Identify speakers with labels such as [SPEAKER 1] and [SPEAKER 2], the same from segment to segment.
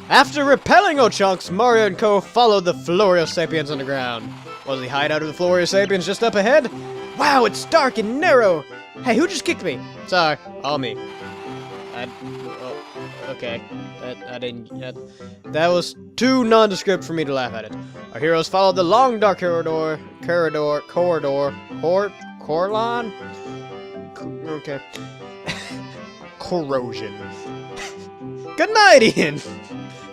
[SPEAKER 1] After repelling Ochunks, Mario and Co. followed the Florosapians underground. Was the hideout of the Florosapians just up ahead? Wow, it's dark and narrow! Hey, who just kicked me? Sorry, all me. Okay. That was too nondescript for me to laugh at it. Our heroes followed the long dark corridor, okay. Corrosion. Good night, Ian!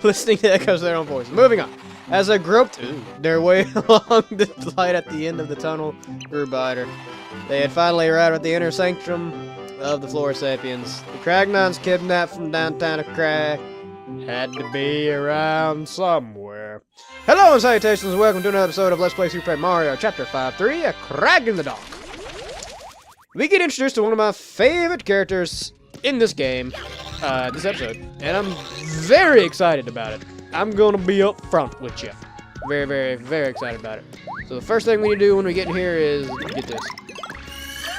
[SPEAKER 1] Listening to echoes of their own voice. Moving on. As I groped their way along the light at the end of the tunnel grew brighter. They had finally arrived at the inner sanctum of the Florosapians. The Cragnons kidnapped from downtown of Crag had to be around somewhere. Hello and salutations and welcome to another episode of Let's Play Super Mario Chapter 5-3, A Crag in the Dark. We get introduced to one of my favorite characters in this game, this episode, and I'm very excited about it. I'm gonna be up front with you. Very, very, very excited about it. So the first thing we need to do when we get in here is get this.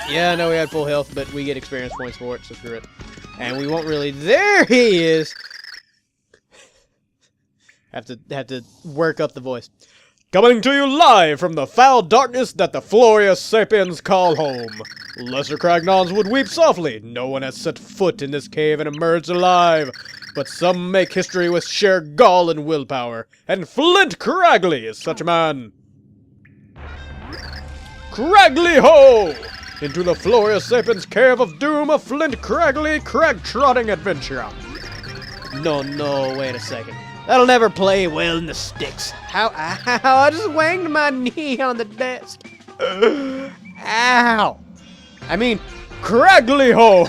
[SPEAKER 1] Yeah, I know we had full health, but we get experience points for it, so screw it. And we won't really... There he is! Have to work up the voice. Coming to you live from the foul darkness that the Florosapians call home. Lesser Cragnons would weep softly. No one has set foot in this cave and emerged alive. But some make history with sheer gall and willpower. And Flint Cragley is such a man. Cragley ho! Into the Florosapians cave of doom, a Flint Cragley crag-trotting adventure. No, wait a second. That'll never play well in the sticks. Ow, I just wanged my knee on the desk. Ow. I mean, Cragley ho!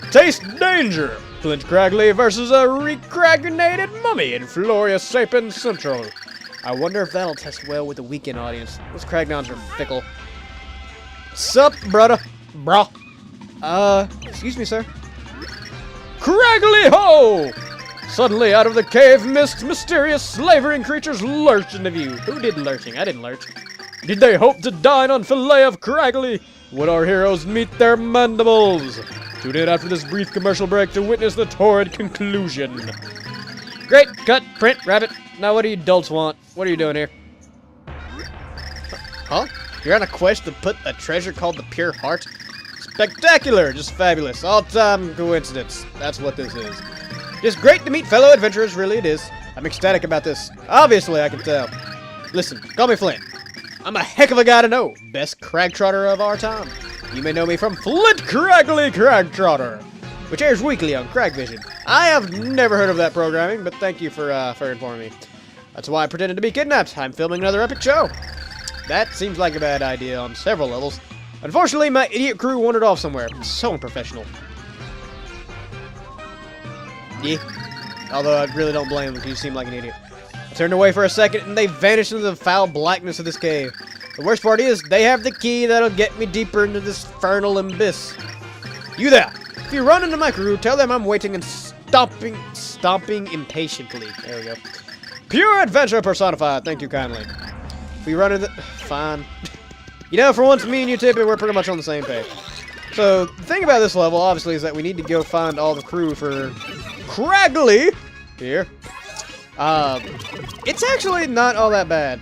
[SPEAKER 1] Taste danger! Flint Cragley versus a recraginated mummy in Florosapian Central. I wonder if that'll test well with the weekend audience. Those Cragnons are fickle. Sup, brother? Bruh. Excuse me, sir. Cragley ho! Suddenly, out of the cave mist, mysterious slavering creatures lurched into view. Who did lurching? I didn't lurch. Did they hope to dine on fillet of Cragley? Would our heroes meet their mandibles? Tune in after this brief commercial break to witness the torrid conclusion. Great, cut, print, rabbit. Now what do you adults want? What are you doing here? Huh? You're on a quest to put a treasure called the Pure Heart? Spectacular, just fabulous. All-time coincidence. That's what this is. Just great to meet fellow adventurers, really it is. I'm ecstatic about this. Obviously, I can tell. Listen, call me Flint. I'm a heck of a guy to know. Best crag trotter of our time. You may know me from Flint Cragley Crag Trotter, which airs weekly on Cragvision. I have never heard of that programming, but thank you for informing me. That's why I pretended to be kidnapped. I'm filming another epic show. That seems like a bad idea on several levels. Unfortunately, my idiot crew wandered off somewhere. So unprofessional. Yeah. Although I really don't blame them because you seem like an idiot. I turned away for a second and they vanished into the foul blackness of this cave. The worst part is, they have the key that'll get me deeper into this infernal abyss. You there! If you run into my crew, tell them I'm waiting and stomping impatiently. There we go. Pure adventure personified, thank you kindly. If we run into... Fine. You know, for once, me and you, Tippy, we're pretty much on the same page. So, the thing about this level, obviously, is that we need to go find all the crew for Cragley here. It's actually not all that bad,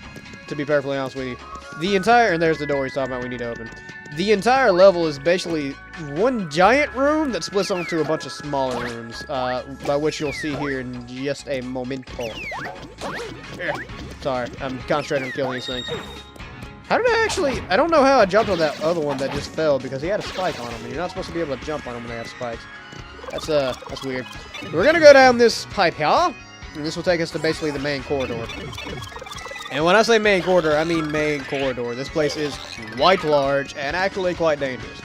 [SPEAKER 1] to be perfectly honest with you. The entire, and there's the door he's talking about we need to open. The entire level is basically one giant room that splits onto a bunch of smaller rooms, by which you'll see here in just a momento. Sorry, I'm concentrating on killing these things. How did I actually... I don't know how I jumped on that other one that just fell, because he had a spike on him, and you're not supposed to be able to jump on them when they have spikes. That's weird. We're gonna go down this pipe here, and this will take us to basically the main corridor. And when I say main corridor, I mean main corridor. This place is quite large, and actually quite dangerous.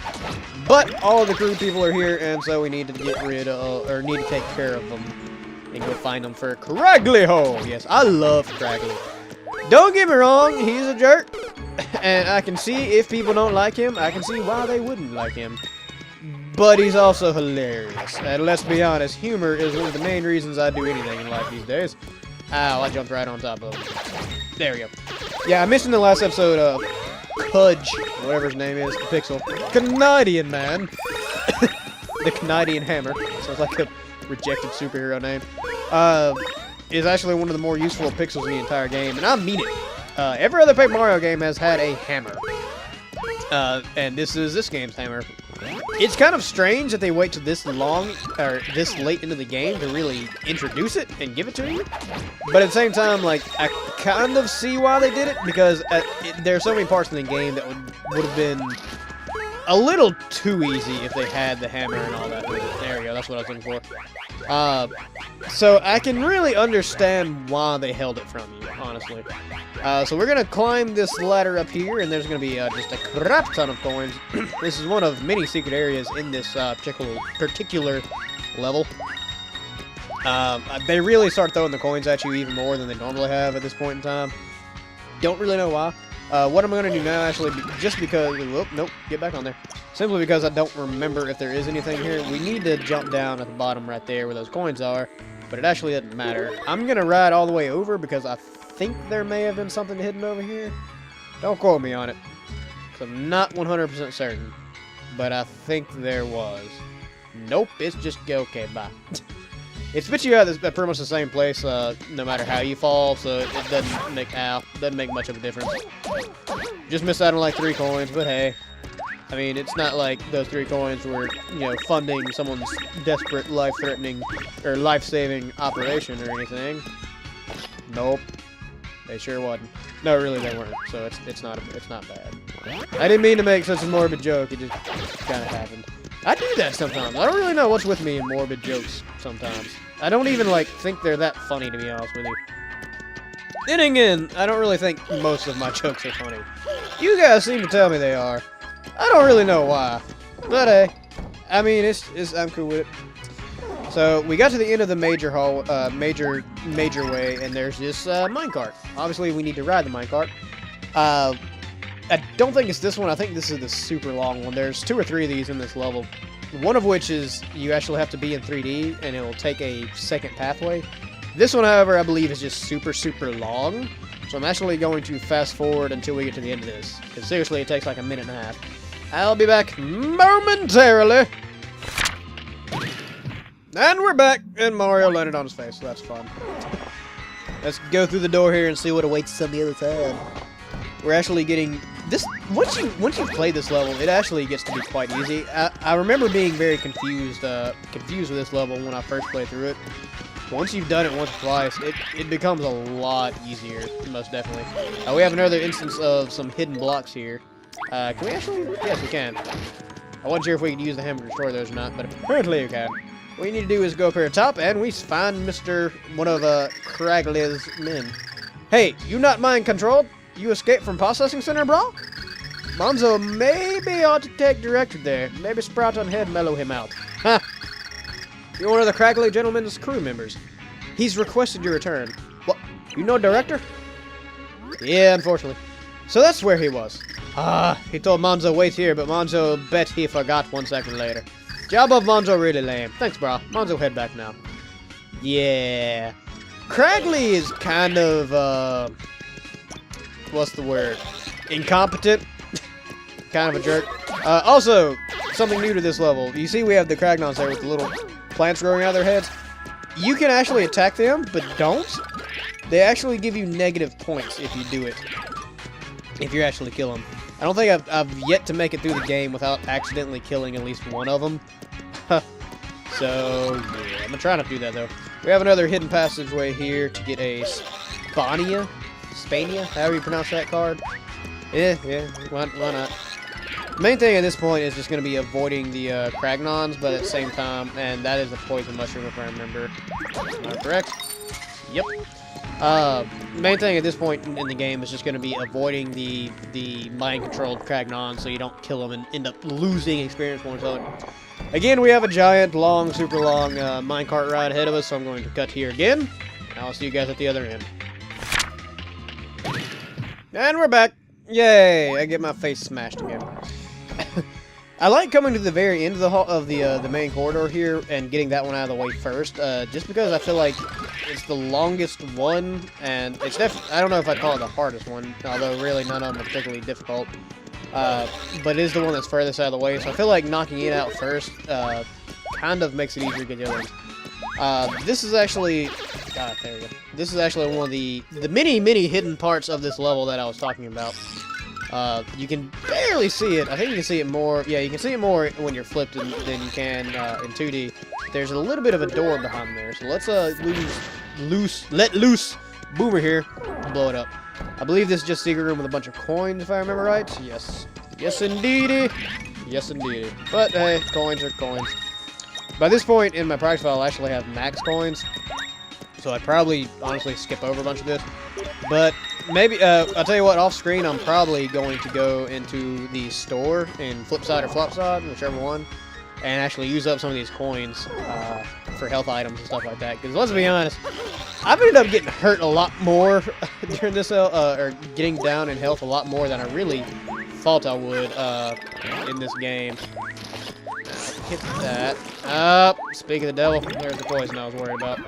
[SPEAKER 1] But all the crew people are here, and so we need to get rid of... or need to take care of them. And go find them for Cragley ho! Yes, I love Cragley. Don't get me wrong, he's a jerk. And I can see if people don't like him, I can see why they wouldn't like him. But he's also hilarious. And let's be honest, humor is one of the main reasons I do anything in life these days. Ow, I jumped right on top of him. There we go. Yeah, I mentioned in the last episode of Cudge, whatever his name is, Pixl. Canadian man. The Canadian hammer. Sounds like a rejected superhero name, is actually one of the more useful pixels in the entire game, and I mean it. Every other Paper Mario game has had a hammer, and this is this game's hammer. It's kind of strange that they wait till this long, or this late into the game to really introduce it and give it to you. But at the same time, like, I kind of see why they did it, because there are so many parts in the game that would have been a little too easy if they had the hammer and all that. There we go, that's what I was looking for. So I can really understand why they held it from you, honestly. So we're going to climb this ladder up here, and there's going to be just a crap ton of coins. This is one of many secret areas in this particular level. They really start throwing the coins at you even more than they normally have at this point in time. Don't really know why. What I'm going to do now, actually, just because... Whoop, nope, get back on there. Simply because I don't remember if there is anything here. We need to jump down at the bottom right there where those coins are, but it actually doesn't matter. I'm going to ride all the way over because I think there may have been something hidden over here. Don't quote me on it, because I'm not 100% certain, but I think there was. Nope, it's just... Okay, bye. It spits you out at pretty much the same place, no matter how you fall, so it doesn't make much of a difference. Just missed out on like 3 coins, but hey. I mean, it's not like those 3 coins were, you know, funding someone's desperate, life-threatening, or life-saving operation or anything. Nope. They sure wasn't. No, really they weren't, so it's not bad. I didn't mean to make such a morbid joke, it just kind of happened. I do that sometimes. I don't really know what's with me in morbid jokes sometimes. I don't even, like, think they're that funny, to be honest with you. Then again, I don't really think most of my jokes are funny. You guys seem to tell me they are. I don't really know why. But, hey. I mean, I'm cool with it. So, we got to the end of the major hall, major way, and there's this, minecart. Obviously, we need to ride the minecart. I don't think it's this one. I think this is the super long one. There's 2 or 3 of these in this level. One of which is you actually have to be in 3D, and it will take a second pathway. This one, however, I believe is just super, super long. So I'm actually going to fast forward until we get to the end of this. Because seriously, it takes like a minute and a half. I'll be back momentarily. And we're back, and Mario landed on his face, so that's fun. Let's go through the door here and see what awaits us on the other side. We're actually getting this. Once you play this level, it actually gets to be quite easy. I remember being very confused with this level when I first played through it. Once you've done it once or twice, it becomes a lot easier, most definitely. We have another instance of some hidden blocks here. Can we actually? Yes, we can. I wasn't sure if we could use the hammer to destroy those or not, but apparently you can. What you need to do is go up here top, and we find one of Cragley's men. Hey, you not mind controlled? You escaped from processing center, bro? Monzo maybe ought to take director there. Maybe sprout on head mellow him out. Ha! You're one of the Cragley gentleman's crew members. He's requested your return. What? You know director? Yeah, unfortunately. So that's where he was. He told Monzo wait here, but Monzo bet he forgot 1 second later. Job of Monzo really lame. Thanks, bro. Monzo head back now. Yeah. Cragley is kind of, what's the word? Incompetent? Kind of a jerk. Also, something new to this level. You see we have the Cragnons there with the little plants growing out of their heads. You can actually attack them, but don't. They actually give you negative points if you do it. If you actually kill them. I don't think I've yet to make it through the game without accidentally killing at least one of them. So, yeah, I'm gonna try not to do that, though. We have another hidden passageway here to get a Spania, however you pronounce that card. Yeah, why not? The main thing at this point is just going to be avoiding the Cragnons, but at the same time, and that is a poison mushroom if I remember. Am I correct? Yep. The main thing at this point in the game is just going to be avoiding the mind-controlled Cragnon so you don't kill them and end up losing experience points on it. Again, we have a giant, super long minecart ride ahead of us, so I'm going to cut here again, and I'll see you guys at the other end. And we're back. Yay! I get my face smashed again. I like coming to the very end of the main corridor here and getting that one out of the way first, just because I feel like it's the longest one, and it's I don't know if I'd call it the hardest one, although really none of them are particularly difficult. But it is the one that's furthest out of the way, so I feel like knocking it out first kind of makes it easier to get the other ones. This is actually... God, there we go. This is actually one of the many hidden parts of this level that I was talking about. You can barely see it. I think you can see it more... Yeah, you can see it more when you're flipped than you can in 2D. There's a little bit of a door behind there. So let's let loose Boomer here and blow it up. I believe this is just a secret room with a bunch of coins, if I remember right. Yes. Yes, indeedy. Yes, indeedy. But, hey, coins are coins. By this point in my practice file, I actually have max coins. So I'd probably, honestly, skip over a bunch of this. But maybe, I'll tell you what, off screen, I'm probably going to go into the store in Flipside or Flopside, whichever one, and actually use up some of these coins for health items and stuff like that. Because let's be honest, I've ended up getting hurt a lot more during this, or getting down in health a lot more than I really thought I would in this game. Hit that. Speaking of the devil, there's the poison I was worried about.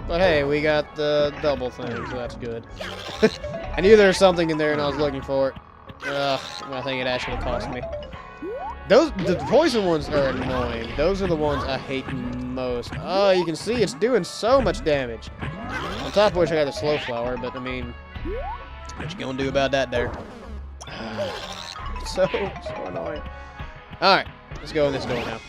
[SPEAKER 1] But hey, we got the double thing, so that's good. I knew there was something in there and I was looking for it. I think it actually cost me. The poison ones are annoying. Those are the ones I hate most. Oh, you can see it's doing so much damage. On top of which I got the slow flower, but I mean, what you gonna do about that there? So annoying. Alright, let's go in this door now.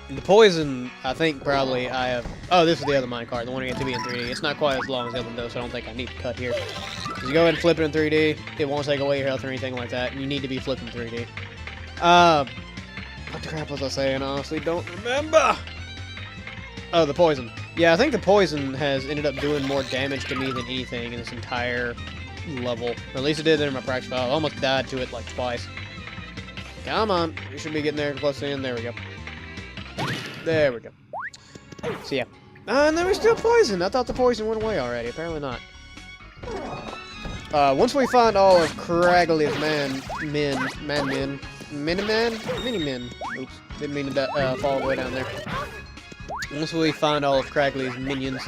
[SPEAKER 1] The poison, I think probably I have... Oh, this is the other minecart, the one I get to be in 3D. It's not quite as long as the other one, though, so I don't think I need to cut here. Just go ahead and flip it in 3D. It won't take away your health or anything like that. You need to be flipping 3D. What the crap was I saying? I honestly don't remember. Oh, the poison. Yeah, I think the poison has ended up doing more damage to me than anything in this entire level. Or at least it did in my practice file. I almost died to it like twice. Come on. We should be getting there close to the end. There we go. There we go. So yeah. And then we're still poisoned. I thought the poison went away already. Apparently not. Once we find all of Cragley's mini-men. Oops. Didn't mean to fall all the way down there. Once we find all of Cragley's minions.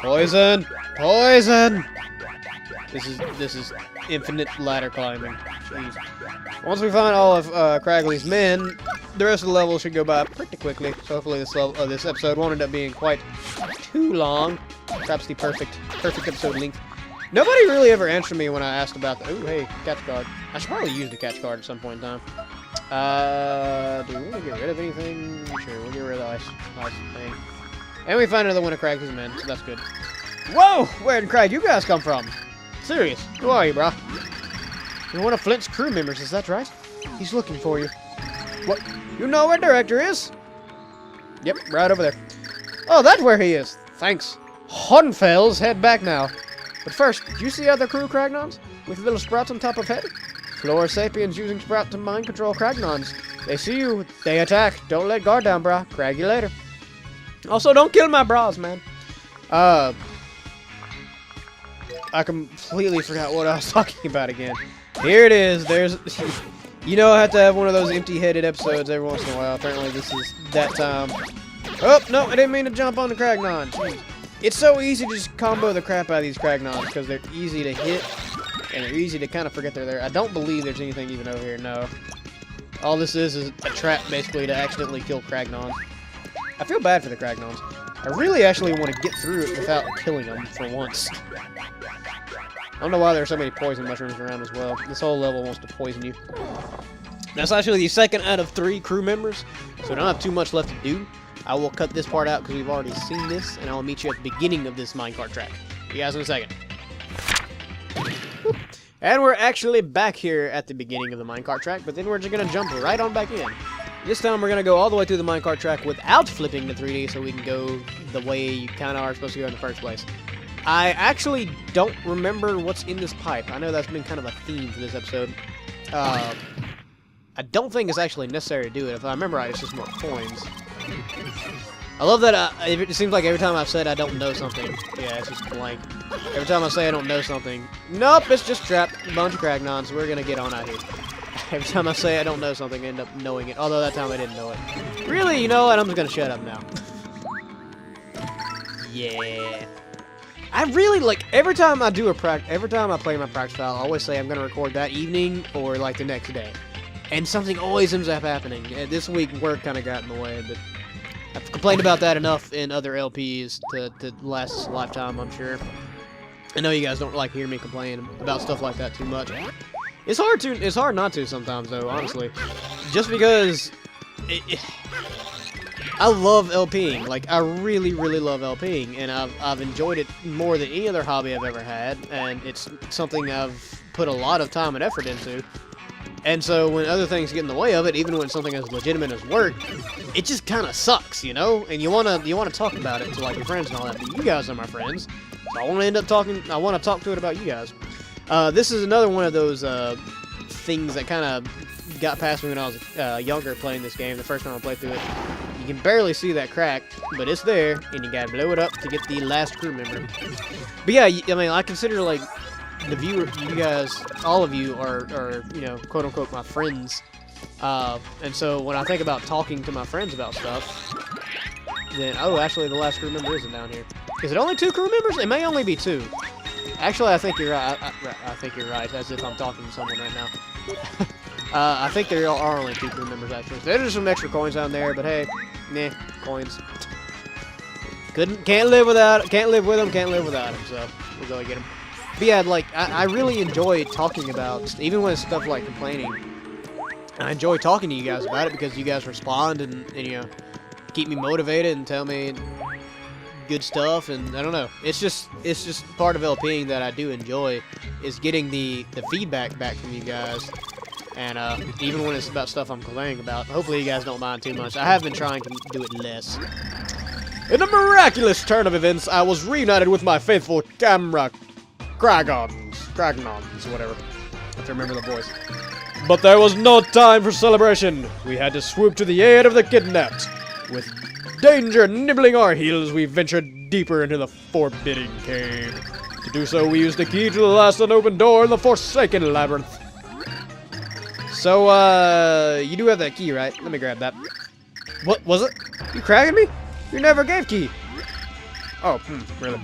[SPEAKER 1] Poison! Poison! This is infinite ladder climbing. Jeez. Once we find all of Cragley's men, the rest of the level should go by pretty quickly. So hopefully this episode won't end up being quite too long. Perhaps the perfect episode length. Nobody really ever answered me when I asked about the... Ooh, hey, catch card. I should probably use the catch card at some point in time. Do we want to get rid of anything? Sure, we'll get rid of the ice thing. And we find another one of Cragley's men, so that's good. Whoa! Where did Crag you guys come from? Serious? Who are you, bro? You're one of Flint's crew members, is that right? He's looking for you. What? You know where Director is? Yep, right over there. Oh, that's where he is. Thanks. Hunfels, head back now. But first, did you see other crew Cragnons? With little sprouts on top of head? Florosapians using sprout to mind control Cragnons. They see you, they attack. Don't let guard down, brah. Crag you later. Also, don't kill my bras, man. I completely forgot what I was talking about again. Here it is. There's... You know I have to have one of those empty-headed episodes every once in a while. Apparently this is that time. Oh, no, I didn't mean to jump on the Cragnon. Jeez. It's so easy to just combo the crap out of these Cragnons because they're easy to hit and they're easy to kind of forget they're there. I don't believe there's anything even over here, no. All this is a trap, basically, to accidentally kill Cragnons. I feel bad for the Cragnons. I really actually want to get through it without killing them for once. I don't know why there are so many poison mushrooms around as well. This whole level wants to poison you. That's actually the second out of 3 crew members, so I don't have too much left to do. I will cut this part out because we've already seen this, and I will meet you at the beginning of this minecart track. See you guys in a second. Whoop. And we're actually back here at the beginning of the minecart track, but then we're just going to jump right on back in. This time we're going to go all the way through the minecart track without flipping to 3D so we can go the way you kind of are supposed to go in the first place. I actually don't remember what's in this pipe. I know that's been kind of a theme for this episode. I don't think it's actually necessary to do it. If I remember right, it's just more coins. I love that it seems like every time I've said I don't know something. Yeah, it's just blank. Every time I say I don't know something. Nope, it's just trapped. A bunch of Cragnons. We're going to get on out here. Every time I say I don't know something, I end up knowing it. Although that time I didn't know it. Really, you know what? I'm just going to shut up now. Yeah. I really, like, every time I play my practice file, I always say I'm going to record that evening or, like, the next day. and something always ends up happening. This week, work kind of got in the way, but I've complained about that enough in other LPs to last a lifetime, I'm sure. I know you guys don't like hear me complain about stuff like that too much. It's hard not to sometimes, though, honestly. Just because I love LPing. Like, I really, really love LPing, and I've enjoyed it more than any other hobby I've ever had, and it's something I've put a lot of time and effort into. And so when other things get in the way of it, even when something as legitimate as work, it just kind of sucks, you know? And you wanna talk about it to like your friends and all that. But you guys are my friends, so I want to talk to it about you guys. This is another one of those things that kind of got past me when I was younger playing this game. The first time I played through it, you can barely see that crack, but it's there, and you gotta blow it up to get the last crew member. But yeah, I mean, I consider like the viewer, you guys, all of you are you know, quote unquote my friends, and so when I think about talking to my friends about stuff, then oh, actually the last crew member isn't down here. Is it only 2 crew members? It may only be 2. Actually, I think you're right. I think you're right, as if I'm talking to someone right now. I think there are only 2 crew members actually. There's some extra coins down there, but hey, nah, coins. Can't live with them, can't live without them. So we'll go and get them. But yeah, like, I really enjoy talking about, even when it's stuff like complaining, I enjoy talking to you guys about it because you guys respond and you know, keep me motivated and tell me good stuff, and I don't know, it's just part of LPing that I do enjoy, is getting the feedback back from you guys, and even when it's about stuff I'm complaining about, hopefully you guys don't mind too much. I have been trying to do it less. In a miraculous turn of events, I was reunited with my faithful camera Cragnons, whatever. I have to remember the voice. But there was no time for celebration. We had to swoop to the aid of the kidnapped. With danger nibbling our heels, we ventured deeper into the forbidding cave. To do so, we used the key to the last unopened door in the Forsaken Labyrinth. So, you do have that key, right? Let me grab that. What was it? You cragging me? You never gave key. Oh, really?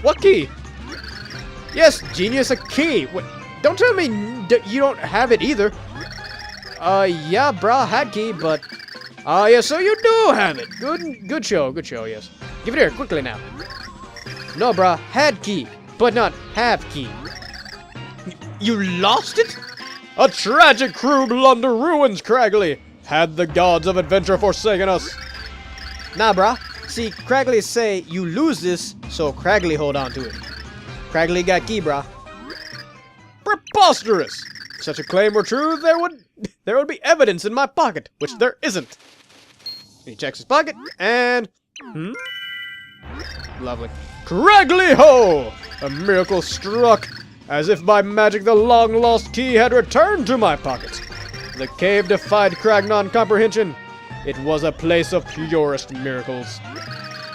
[SPEAKER 1] What key? Yes, genius, a key. Wait, don't tell me you don't have it either. Yeah, brah, had key, but yeah, so you do have it. Good show, yes. Give it here, quickly now. No, brah, had key, but not have key. You lost it? A tragic crew blunder ruins Cragley. Had the gods of adventure forsaken us? Nah, brah. See, Cragley say you lose this, so Cragley hold on to it. Cragley got key, brah. Preposterous! If such a claim were true, there would be evidence in my pocket, which there isn't. He checks his pocket, and... Lovely. Cragley ho! A miracle struck. As if by magic, the long-lost key had returned to my pocket. The cave defied Cragnon comprehension. It was a place of purest miracles.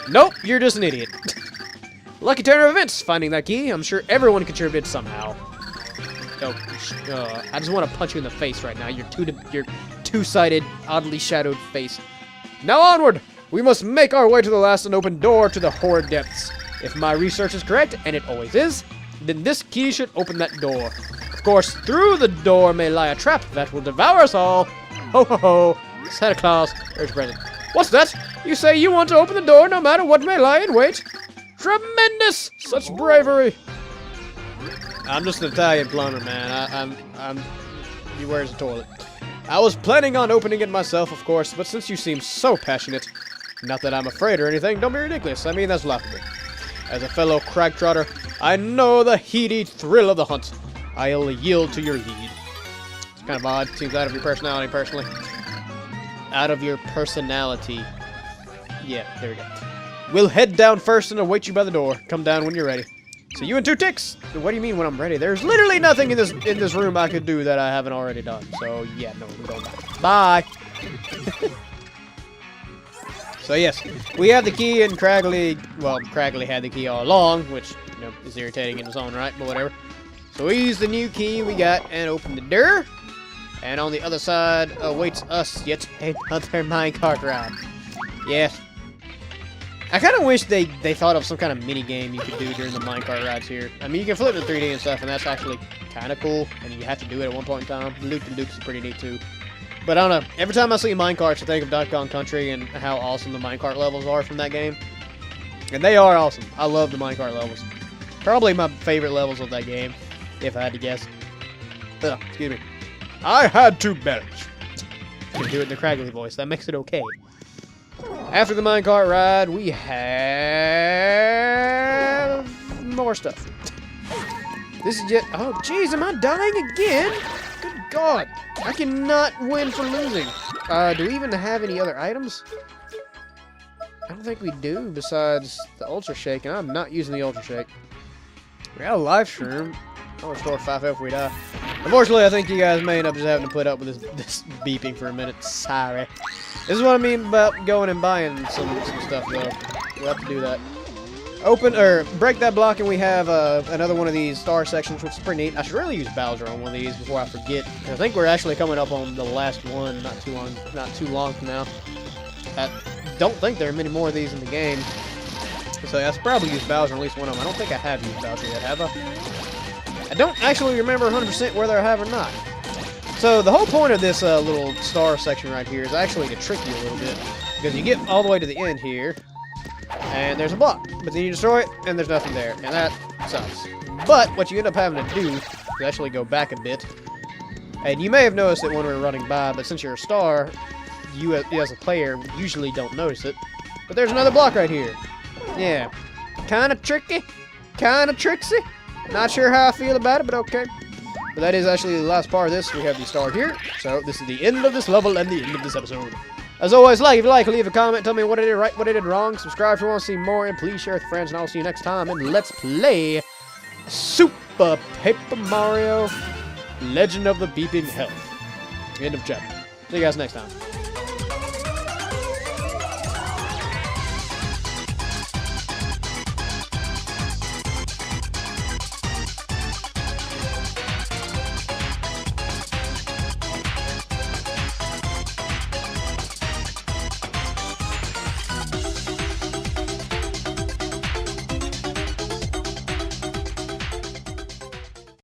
[SPEAKER 1] Nope, you're just an idiot. Lucky turn of events, finding that key. I'm sure everyone contributed somehow. Oh, I just want to punch you in the face right now. Your two-sided, oddly shadowed face. Now onward! We must make our way to the last unopened door to the horrid depths. If my research is correct, and it always is, then this key should open that door. Of course, through the door may lie a trap that will devour us all. Ho ho ho! Santa Claus, there's your present. What's that? You say you want to open the door no matter what may lie in wait? Tremendous! Such bravery! I'm just an Italian plumber, man. He wears a toilet. I was planning on opening it myself, of course, but since you seem so passionate, not that I'm afraid or anything, don't be ridiculous. I mean, that's laughable. As a fellow crag trotter, I know the heady thrill of the hunt. I'll yield to your lead. It's kind of odd. Seems out of your personality, personally. Out of your personality. Yeah, there we go. We'll head down first and await you by the door. Come down when you're ready. See you in 2 ticks. What do you mean when I'm ready? There's literally nothing in this room I could do that I haven't already done. So yeah, no, we're going back. Bye. So yes, we have the key, and Cragley had the key all along, which, you know, is irritating in its own right, but whatever. So we use the new key we got and open the door. And on the other side awaits us yet another minecart ride. Yes. I kind of wish they thought of some kind of mini game you could do during the minecart rides here. I mean, you can flip to 3D and stuff, and that's actually kind of cool. And you have to do it at one point in time. The loop and loops is pretty neat too. But I don't know. Every time I see minecarts, I think of Donkey Kong Country and how awesome the minecart levels are from that game. And they are awesome. I love the minecart levels. Probably my favorite levels of that game, if I had to guess. Ugh, excuse me. I had 2 berries. You can do it in the Cragley voice. That makes it okay. After the minecart ride, we have more stuff. This is just... Oh, jeez, am I dying again? Good God. I cannot win for losing. Do we even have any other items? I don't think we do, besides the Ultra Shake, and I'm not using the Ultra Shake. We got a life shroom. I'll restore 5 health if we die. Unfortunately, I think you guys may end up just having to put up with this beeping for a minute. Sorry. This is what I mean about going and buying some stuff, though. We'll have to do that. Break that block, and we have another one of these star sections, which is pretty neat. I should really use Bowser on one of these before I forget. I think we're actually coming up on the last one not too long from now. I don't think there are many more of these in the game. So I should probably use Bowser on at least one of them. I don't think I have used Bowser yet, have I? I don't actually remember 100% whether I have or not. So the whole point of this little star section right here is actually to trick you a little bit. Because you get all the way to the end here, and there's a block. But then you destroy it, and there's nothing there. And that sucks. But what you end up having to do is actually go back a bit. And you may have noticed it when we were running by, but since you're a star, you as a player usually don't notice it. But there's another block right here. Yeah. Kind of tricky. Kind of tricksy. Not sure how I feel about it, but okay. But that is actually the last part of this. We have the star here. So this is the end of this level and the end of this episode. As always, if you like, leave a comment. Tell me what I did right, what I did wrong. Subscribe if you want to see more. And please share with friends. And I'll see you next time. And let's play Super Paper Mario Legend of the Beeping Health. End of chapter. See you guys next time.